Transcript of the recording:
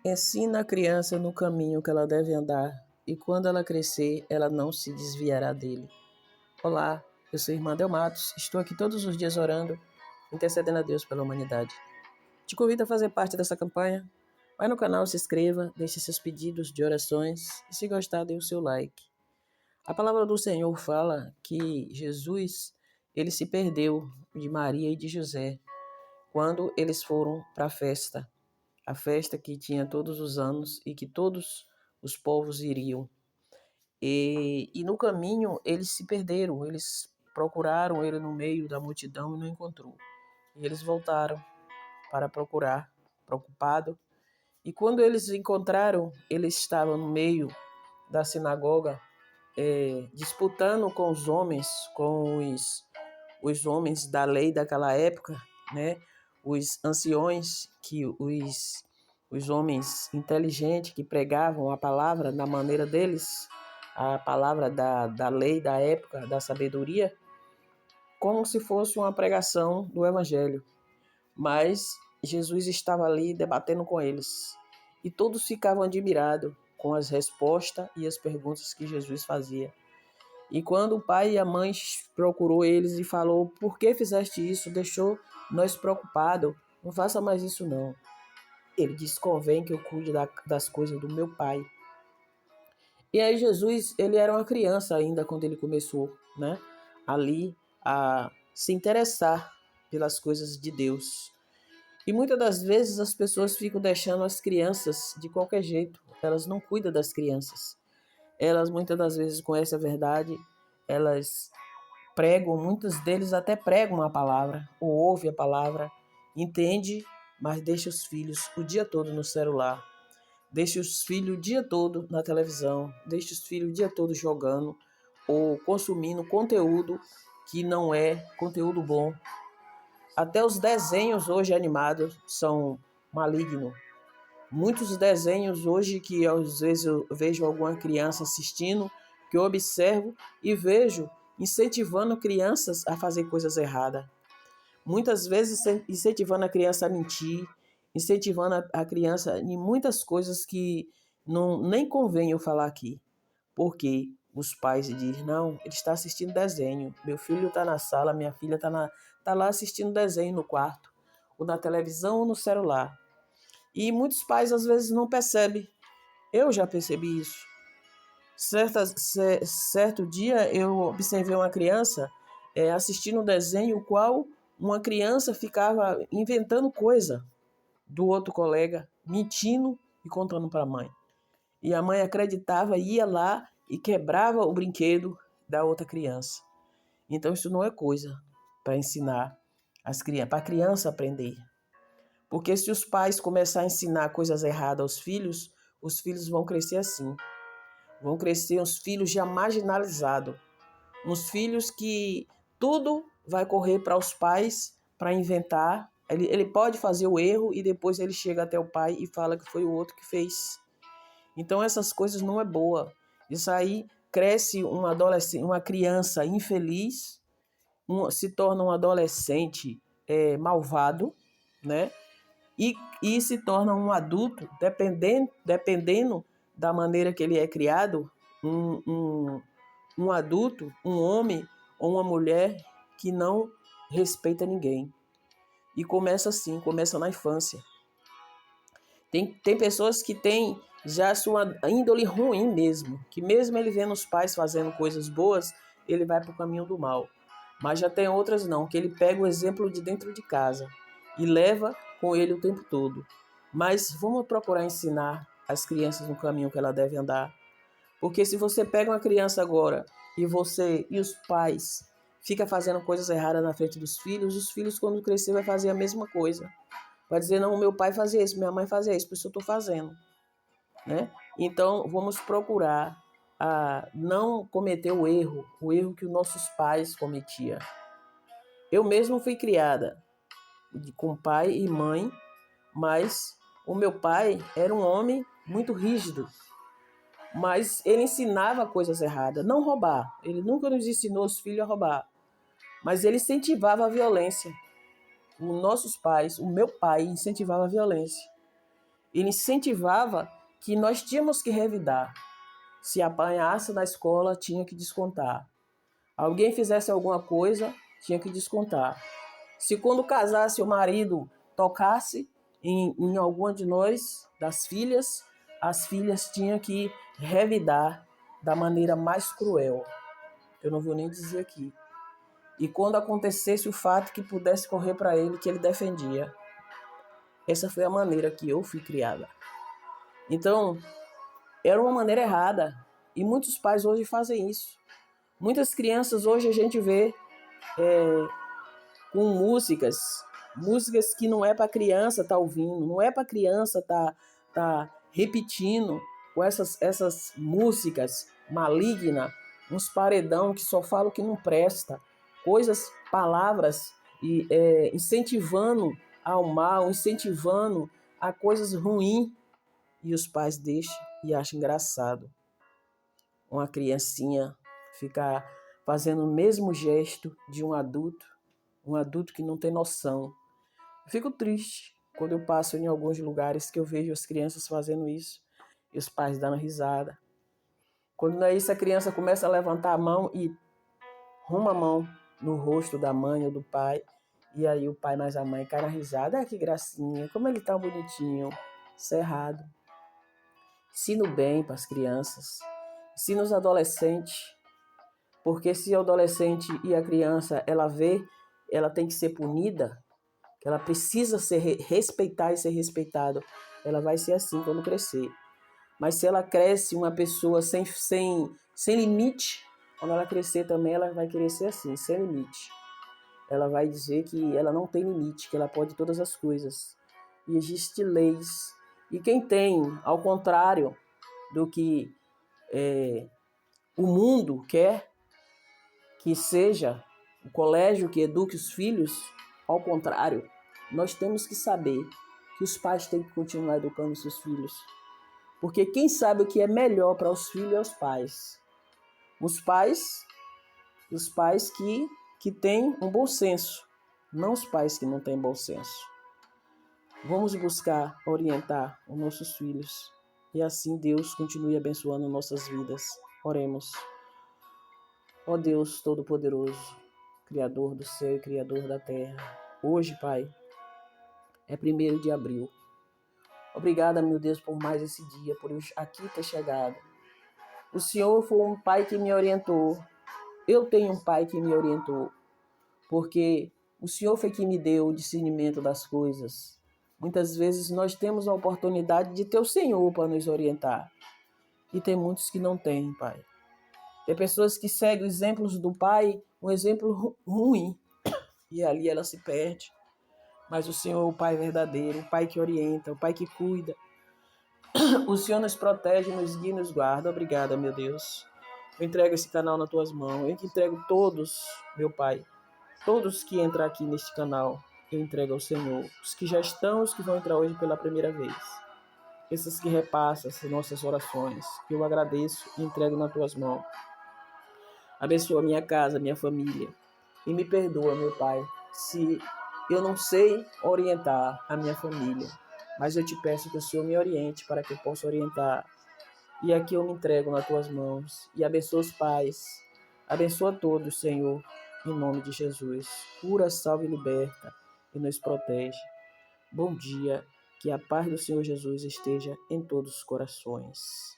Ensina a criança no caminho que ela deve andar, e quando ela crescer, ela não se desviará dele. Olá, eu sou a irmã Del Matos, estou aqui todos os dias orando, intercedendo a Deus pela humanidade. Te convido a fazer parte dessa campanha. Vai no canal, se inscreva, deixe seus pedidos de orações e, se gostar, dê o seu like. A palavra do Senhor fala que Jesus, ele se perdeu de Maria e de José quando eles foram para a festa que tinha todos os anos e que todos os povos iriam. E no caminho eles se perderam, eles procuraram ele no meio da multidão e não encontrou. E eles voltaram para procurar, preocupado. E quando eles encontraram, eles estavam no meio da sinagoga, disputando com os homens, com os homens da lei daquela época, né? Os anciões, os homens inteligentes que pregavam a palavra na maneira deles, a palavra da lei da época, da sabedoria, como se fosse uma pregação do evangelho. Mas Jesus estava ali debatendo com eles. E todos ficavam admirados com as respostas e as perguntas que Jesus fazia. E quando o pai e a mãe procurou eles e falou: por que fizeste isso? Deixou nós preocupados. Não faça mais isso não. Ele disse: convém que eu cuide das coisas do meu pai. E aí Jesus, ele era uma criança ainda quando ele começou, né? Ali a se interessar pelas coisas de Deus. E muitas das vezes as pessoas ficam deixando as crianças de qualquer jeito. Elas não cuidam das crianças. Elas muitas das vezes conhecem a verdade, elas pregam, muitos deles até pregam a palavra, ou ouvem a palavra, entende, mas deixa os filhos o dia todo no celular, deixa os filhos o dia todo na televisão, deixa os filhos o dia todo jogando ou consumindo conteúdo que não é conteúdo bom. Até os desenhos hoje animados são malignos. Muitos desenhos hoje que às vezes eu vejo alguma criança assistindo, que eu observo e vejo incentivando crianças a fazer coisas erradas. Muitas vezes incentivando a criança a mentir, incentivando a criança em muitas coisas que não, nem convém eu falar aqui. Porque os pais dizem: não, ele está assistindo desenho, meu filho está na sala, minha filha está lá assistindo desenho no quarto, ou na televisão ou no celular. E muitos pais às vezes não percebem. Eu já percebi isso. Certo dia eu observei uma criança assistindo um desenho qual uma criança ficava inventando coisa do outro colega, mentindo e contando para a mãe. E a mãe acreditava, ia lá e quebrava o brinquedo da outra criança. Então isso não é coisa para ensinar as crianças, para a criança aprender. Porque se os pais começarem a ensinar coisas erradas aos filhos, os filhos vão crescer assim. Vão crescer uns filhos já marginalizados. Uns filhos que tudo vai correr para os pais para inventar. Ele pode fazer o erro e depois ele chega até o pai e fala que foi o outro que fez. Então essas coisas não é boa. Isso aí cresce um adolescente, uma criança infeliz, se torna um adolescente malvado, né? E se torna um adulto, dependendo da maneira que ele é criado, um adulto, um homem ou uma mulher que não respeita ninguém. E começa assim, começa na infância. Tem pessoas que têm já sua índole ruim mesmo, que mesmo ele vendo os pais fazendo coisas boas, ele vai para o caminho do mal. Mas já tem outras não, que ele pega o exemplo de dentro de casa e leva com ele o tempo todo. Mas vamos procurar ensinar as crianças no caminho que ela deve andar. Porque se você pega uma criança agora e você e os pais fica fazendo coisas erradas na frente dos filhos, os filhos quando crescer vai fazer a mesma coisa. Vai dizer: não, meu pai fazia isso, minha mãe fazia isso, por isso eu estou fazendo. Né? Então vamos procurar não cometer o erro que os nossos pais cometiam. Eu mesmo fui criada com pai e mãe, mas o meu pai era um homem muito rígido, mas ele ensinava coisas erradas, não roubar. Ele nunca nos ensinou os filhos a roubar, mas ele incentivava a violência. Os nossos pais, o meu pai incentivava a violência. Ele incentivava que nós tínhamos que revidar. Se apanhasse na escola, tinha que descontar. Alguém fizesse alguma coisa, tinha que descontar. Se quando casasse o marido tocasse em alguma de nós, das filhas, as filhas tinham que revidar da maneira mais cruel. Eu não vou nem dizer aqui. E quando acontecesse o fato que pudesse correr para ele, que ele defendia. Essa foi a maneira que eu fui criada. Então, era uma maneira errada. E muitos pais hoje fazem isso. Muitas crianças hoje a gente vê com músicas que não é para criança estar ouvindo, não é para criança tá repetindo com essas músicas malignas, uns paredão que só falam que não presta, palavras incentivando ao mal, incentivando a coisas ruins, e os pais deixam e acham engraçado uma criancinha ficar fazendo o mesmo gesto de um adulto que não tem noção. Eu fico triste quando eu passo em alguns lugares que eu vejo as crianças fazendo isso e os pais dando risada. Quando não é isso, a criança começa a levantar a mão e ruma a mão no rosto da mãe ou do pai, e aí o pai mais a mãe cai na risada. Ah, que gracinha, como ele tá bonitinho. Isso é errado. Ensina o bem para as crianças. Ensina os adolescentes. Porque se o adolescente e a criança, ela tem que ser punida, que ela precisa respeitar e ser respeitada, ela vai ser assim quando crescer. Mas se ela cresce uma pessoa sem limite, quando ela crescer também ela vai querer ser assim, sem limite. Ela vai dizer que ela não tem limite, que ela pode todas as coisas. E existem leis. E quem tem, ao contrário do que o mundo quer, que seja o colégio que eduque os filhos, ao contrário, nós temos que saber que os pais têm que continuar educando seus filhos. Porque quem sabe o que é melhor para os filhos é os pais. Os pais que têm um bom senso, não os pais que não têm bom senso. Vamos buscar orientar os nossos filhos e assim Deus continue abençoando nossas vidas. Oremos. Ó Deus Todo-Poderoso, Criador do céu e Criador da terra, hoje, Pai, é 1º de abril. Obrigada, meu Deus, por mais esse dia, por eu aqui ter chegado. O Senhor foi um Pai que me orientou. Eu tenho um Pai que me orientou, porque o Senhor foi que me deu o discernimento das coisas. Muitas vezes nós temos a oportunidade de ter o Senhor para nos orientar. E tem muitos que não têm, Pai. Tem pessoas que seguem os exemplos do Pai, um exemplo ruim, e ali ela se perde. Mas o Senhor é o Pai verdadeiro, o Pai que orienta, o Pai que cuida. O Senhor nos protege, nos guia e nos guarda. Obrigada, meu Deus. Eu entrego esse canal nas tuas mãos. Eu entrego todos, meu Pai. Todos que entram aqui neste canal, eu entrego ao Senhor. Os que já estão, os que vão entrar hoje pela primeira vez. Esses que repassam as nossas orações. Eu agradeço e entrego nas tuas mãos. Abençoa minha casa, minha família. E me perdoa, meu Pai, se eu não sei orientar a minha família. Mas eu te peço que o Senhor me oriente para que eu possa orientar. E aqui eu me entrego nas tuas mãos. E abençoa os pais. Abençoa todos, Senhor, em nome de Jesus. Cura, salva e liberta e nos protege. Bom dia. Que a paz do Senhor Jesus esteja em todos os corações.